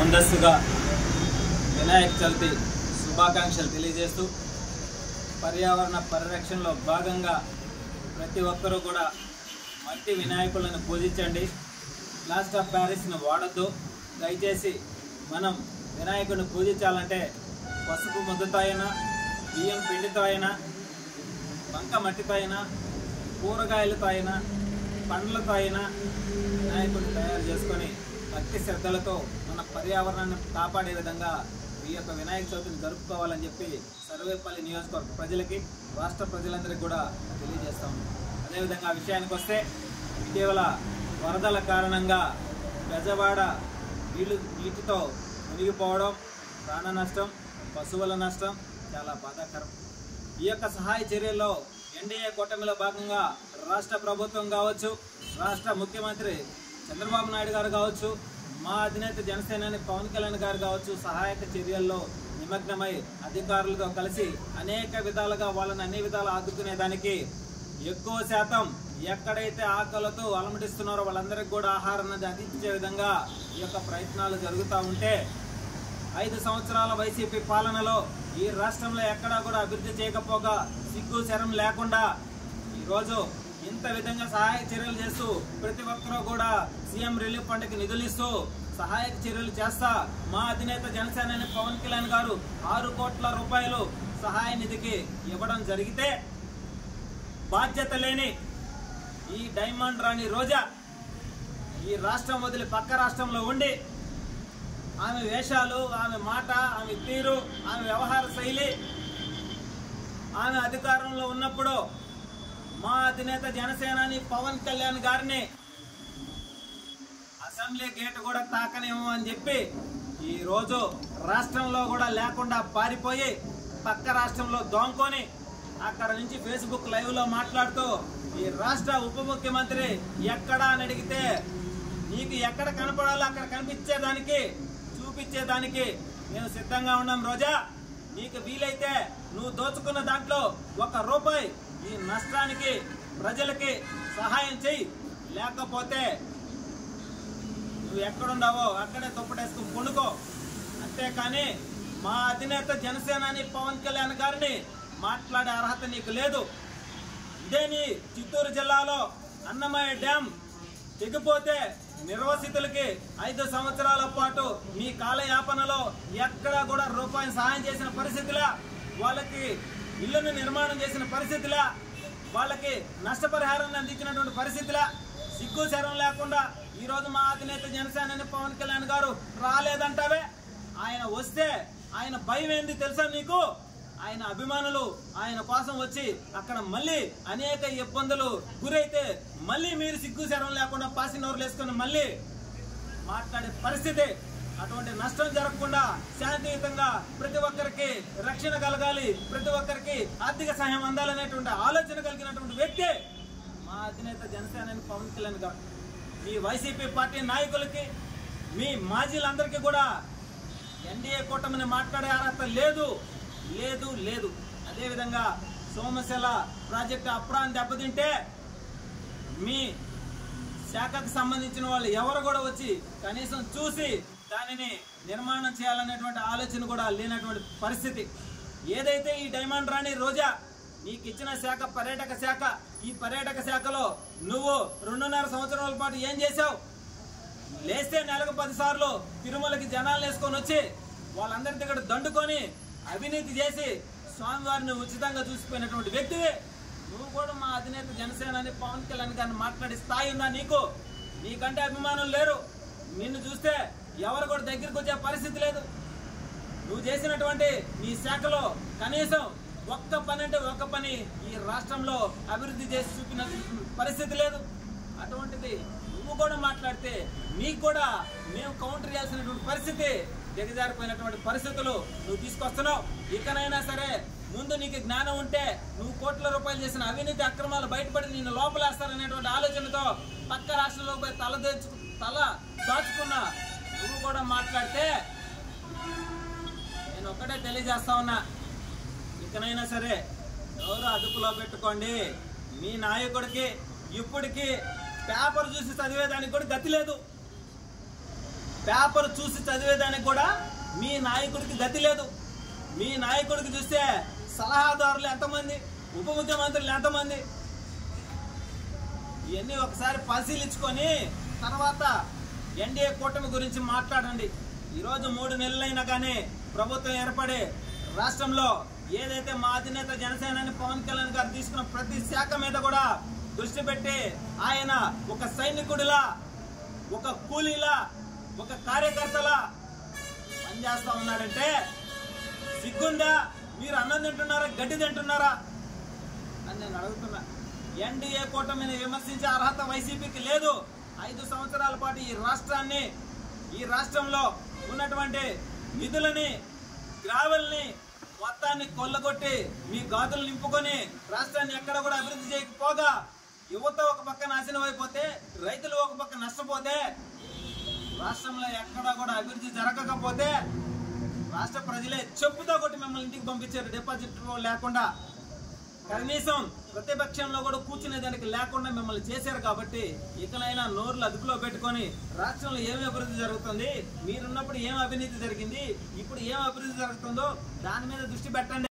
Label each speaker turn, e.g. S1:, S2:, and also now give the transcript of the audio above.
S1: ముందస్తుగా వినాయక చవితి శుభాకాంక్షలు తెలియజేస్తూ పర్యావరణ పరిరక్షణలో భాగంగా ప్రతి ఒక్కరూ కూడా మట్టి వినాయకులను పూజించండి. ప్లాస్టర్ ఆఫ్ ప్యారిస్ను వాడద్దు. దయచేసి మనం వినాయకుడిని పూజించాలంటే పసుపు ముద్దతో అయినా, బియ్యం పిండితో అయినా, బంక మట్టితో అయినా, కూరగాయలతో అయినా, పండ్లతో అయినా వినాయకుడిని తయారు చేసుకొని భక్తి శ్రద్ధలతో మన పర్యావరణాన్ని కాపాడే విధంగా ఈ యొక్క వినాయక చవితిని జరుపుకోవాలని చెప్పి సర్వేపల్లి నియోజకవర్గ ప్రజలకి, రాష్ట్ర ప్రజలందరికీ కూడా తెలియజేస్తాము. అదేవిధంగా ఆ విషయానికి వస్తే, ఇటీవల వరదల కారణంగా గజవాడ నీటితో మునిగిపోవడం, ప్రాణ నష్టం, పశువుల నష్టం చాలా బాధాకరం. ఈ యొక్క సహాయ చర్యల్లో ఎన్డీఏ కూటమిలో భాగంగా రాష్ట్ర ప్రభుత్వం కావచ్చు, రాష్ట్ర ముఖ్యమంత్రి చంద్రబాబు నాయుడు గారు కావచ్చు, మా అధినేత జనసేనాని పవన్ కళ్యాణ్ గారు కావచ్చు, సహాయక చర్యల్లో నిమగ్నమై అధికారులతో కలిసి అనేక విధాలుగా వాళ్ళని అన్ని విధాలు ఆదుకునేదానికి ఎక్కువ శాతం ఎక్కడైతే ఆకలితో అలమటిస్తున్నారో వాళ్ళందరికీ కూడా ఆహారాన్ని అందించే విధంగా ఈ యొక్క ప్రయత్నాలు జరుగుతూ ఉంటే, 5 సంవత్సరాల వైసీపీ పాలనలో ఈ రాష్ట్రంలో ఎక్కడా కూడా అభివృద్ధి చేయకపోగా, సిగ్గు శరం లేకుండా ఈరోజు ఇంత విధంగా సహాయక చర్యలు చేస్తూ ప్రతి ఒక్కరూ కూడా సీఎం రిలీఫ్ ఫండ్కి నిధులు ఇస్తూ సహాయక చర్యలు చేస్తా మా అధినేత జనసేనాని పవన్ కళ్యాణ్ గారు 6 కోట్ల రూపాయలు సహాయ నిధికి ఇవ్వడం జరిగితే, బాధ్యత లేని ఈ డైమండ్ రాణి రోజా ఈ రాష్ట్రం వదిలి పక్క రాష్ట్రంలో ఉండి ఆమె వేషాలు, ఆమె మాట, ఆమె తీరు, ఆమె వ్యవహార శైలి, ఆమె అధికారంలో ఉన్నప్పుడు మా అధినేత జనసేనాని పవన్ కళ్యాణ్ గారిని అసెంబ్లీ గేట్ కూడా తాకనేమో అని చెప్పి ఈరోజు రాష్ట్రంలో కూడా లేకుండా పారిపోయి పక్క రాష్ట్రంలో దోంకొని అక్కడ నుంచి ఫేస్బుక్ లైవ్ లో మాట్లాడుతూ ఈ రాష్ట్ర ఉప ముఖ్యమంత్రి ఎక్కడా అని అడిగితే, నీకు ఎక్కడ కనపడాలో అక్కడ కనిపించేదానికి, చూపించేదానికి మేము సిద్ధంగా ఉన్నాం రోజా. నీకు వీలైతే నువ్వు దోచుకున్న దాంట్లో 1 రూపాయి ఈ నష్టానికి ప్రజలకి సహాయం చెయ్యి, లేకపోతే నువ్వు ఎక్కడున్నావో అక్కడే దుప్పటేసుకుని కొనుక్కో. అంతేకాని మా అధినేత జనసేనాని పవన్ కళ్యాణ్ గారిని మాట్లాడే అర్హత నీకు లేదు. ఇదే నీ చిత్తూరు జిల్లాలో అన్నమయ్య డ్యాం తెగిపోతే నిర్వాసితులకి 5 సంవత్సరాల పాటు మీ కాలయాపనలో ఎక్కడా కూడా రూపాయి సహాయం చేసిన పరిస్థితిలా, వాళ్ళకి ఇళ్లను నిర్మాణం చేసిన పరిస్థితిలా, వాళ్ళకి నష్టపరిహారాన్ని అందించినటువంటి పరిస్థితిలా, సిగ్గు శరం లేకుండా ఈరోజు మా అధినేత జనసేనాని పవన్ కళ్యాణ్ గారు రాలేదంటావే. ఆయన వస్తే ఆయన భయం ఏంది తెలుసా నీకు? ఆయన అభిమానులు ఆయన కోసం వచ్చి అక్కడ మళ్ళీ అనేక ఇబ్బందులు గురైతే మళ్ళీ మీరు సిగ్గు శరం లేకుండా పాసినోర్లు వేసుకుని మళ్ళీ మాట్లాడే పరిస్థితి. అటువంటి నష్టం జరగకుండా శాంతియుతంగా ప్రతి ఒక్కరికి రక్షణ కలగాలి, ప్రతి ఒక్కరికి ఆర్థిక సహాయం అందాలనేటువంటి ఆలోచన కలిగినటువంటి వ్యక్తి మా అధినేత జనసేనాని పవన్ కళ్యాణ్ గారు. మీ వైసీపీ పార్టీ నాయకులకి, మీ మాజీలందరికీ కూడా ఎన్డీఏ కూటమిని మాట్లాడే అర్హత లేదు లేదు లేదు. అదేవిధంగా సోమశిల ప్రాజెక్టు అప్రాన్ని దెబ్బతింటే మీ శాఖకు సంబంధించిన వాళ్ళు ఎవరు కూడా వచ్చి కనీసం చూసి దానిని నిర్మాణం చేయాలనేటువంటి ఆలోచన కూడా లేనటువంటి పరిస్థితి. ఏదైతే ఈ డైమండ్ రాణి రోజా నీకు ఇచ్చిన శాఖ పర్యాటక శాఖ, ఈ పర్యాటక శాఖలో నువ్వు 2.5 సంవత్సరాల పాటు ఏం చేశావు? లేస్తే నెలకు 10 సార్లు తిరుమలకి జనాలు వేసుకొని వచ్చి వాళ్ళందరి దగ్గర దండుకొని అవినీతి చేసి స్వామివారిని ఉచితంగా చూసిపోయినటువంటి వ్యక్తివి. నువ్వు కూడా మా అధినేత జనసేనాని పవన్ కళ్యాణ్ గారిని మాట్లాడే స్థాయి ఉందా నీకు? నీకంటే అభిమానులు లేరు. నిన్ను చూస్తే ఎవరు కూడా దగ్గరికి వచ్చే పరిస్థితి లేదు. నువ్వు చేసినటువంటి నీ శాఖలో కనీసం ఒక్క పని అంటే ఒక్క పని ఈ రాష్ట్రంలో అభివృద్ధి చేసి చూపిన పరిస్థితి లేదు. అటువంటిది నువ్వు కూడా మాట్లాడితే నీకు కూడా మేము కౌంటర్ చేయాల్సినటువంటి పరిస్థితి, దిగజారిపోయినటువంటి పరిస్థితులు నువ్వు తీసుకొస్తున్నావు. ఇకనైనా సరే ముందు నీకు జ్ఞానం ఉంటే నువ్వు కోట్ల రూపాయలు చేసిన అవినీతి అక్రమాలు బయటపడి నిన్ను లోపలేస్తారనేటువంటి ఆలోచనతో పక్క రాష్ట్రంలో పోయి తల దాచుకున్నా నువ్వు కూడా మాట్లాడితే నేను ఒక్కటే తెలియజేస్తా ఉన్నా, ఇకనైనా సరే ఎవరు అదుపులో పెట్టుకోండి. మీ నాయకుడికి ఇప్పటికీ పేపర్ చూసి చదివేదానికి కూడా గతి లేదు. పేపర్ చూసి చదివేదానికి కూడా మీ నాయకుడికి గతి లేదు. మీ నాయకుడికి చూస్తే సలహాదారులు ఎంతమంది, ఉప ముఖ్యమంత్రులు ఎంతమంది, ఇవన్నీ ఒకసారి పరిశీలించుకొని తర్వాత ఎన్డీఏ కూటమి గురించి మాట్లాడండి. ఈరోజు 3 నెలలైనా కానీ ప్రభుత్వం ఏర్పడి రాష్ట్రంలో ఏదైతే మా అధినేత జనసేనాని పవన్ కళ్యాణ్ గారు తీసుకున్న ప్రతి శాఖ మీద కూడా దృష్టి పెట్టి ఆయన ఒక సైనికుడిలా, ఒక కూలీలా, ఒక కార్యకర్తలా పనిచేస్తా ఉన్నాడంటే సిగ్గుందా? మీరు అన్నం తింటున్నారా, గడ్డి తింటున్నారా అని నేను అడుగుతున్నా. ఎన్డీఏ కూటమిని విమర్శించే అర్హత వైసీపీకి లేదు. 5 సంవత్సరాల పాటు ఈ రాష్ట్రంలో ఉన్నటువంటి నిధులని, గ్రావెల్ని మొత్తాన్ని కొల్లగొట్టి మీ గాజులు నింపుకొని రాష్ట్రాన్ని ఎక్కడ కూడా అభివృద్ధి చేయకపోగా యువత ఒక పక్క నాశనం అయిపోతే, రైతులు ఒక పక్క నష్టపోతే, రాష్ట్రంలో ఎక్కడా కూడా అభివృద్ధి జరగకపోతే రాష్ట్ర ప్రజలే చెప్పుతో కొట్టి మిమ్మల్ని ఇంటికి పంపించారు. డిపాజిట్ లేకుండా, కనీసం ప్రతిపక్షంలో కూడా కూర్చునేదానికి లేకుండా మిమ్మల్ని చేశారు. కాబట్టి ఇకనైనా నోర్లు అదుపులో పెట్టుకొని రాష్ట్రంలో ఏమి అభివృద్ధి జరుగుతుంది, మీరున్నప్పుడు ఏం అవినీతి జరిగింది, ఇప్పుడు ఏం అభివృద్ధి జరుగుతుందో దాని మీద దృష్టి పెట్టండి.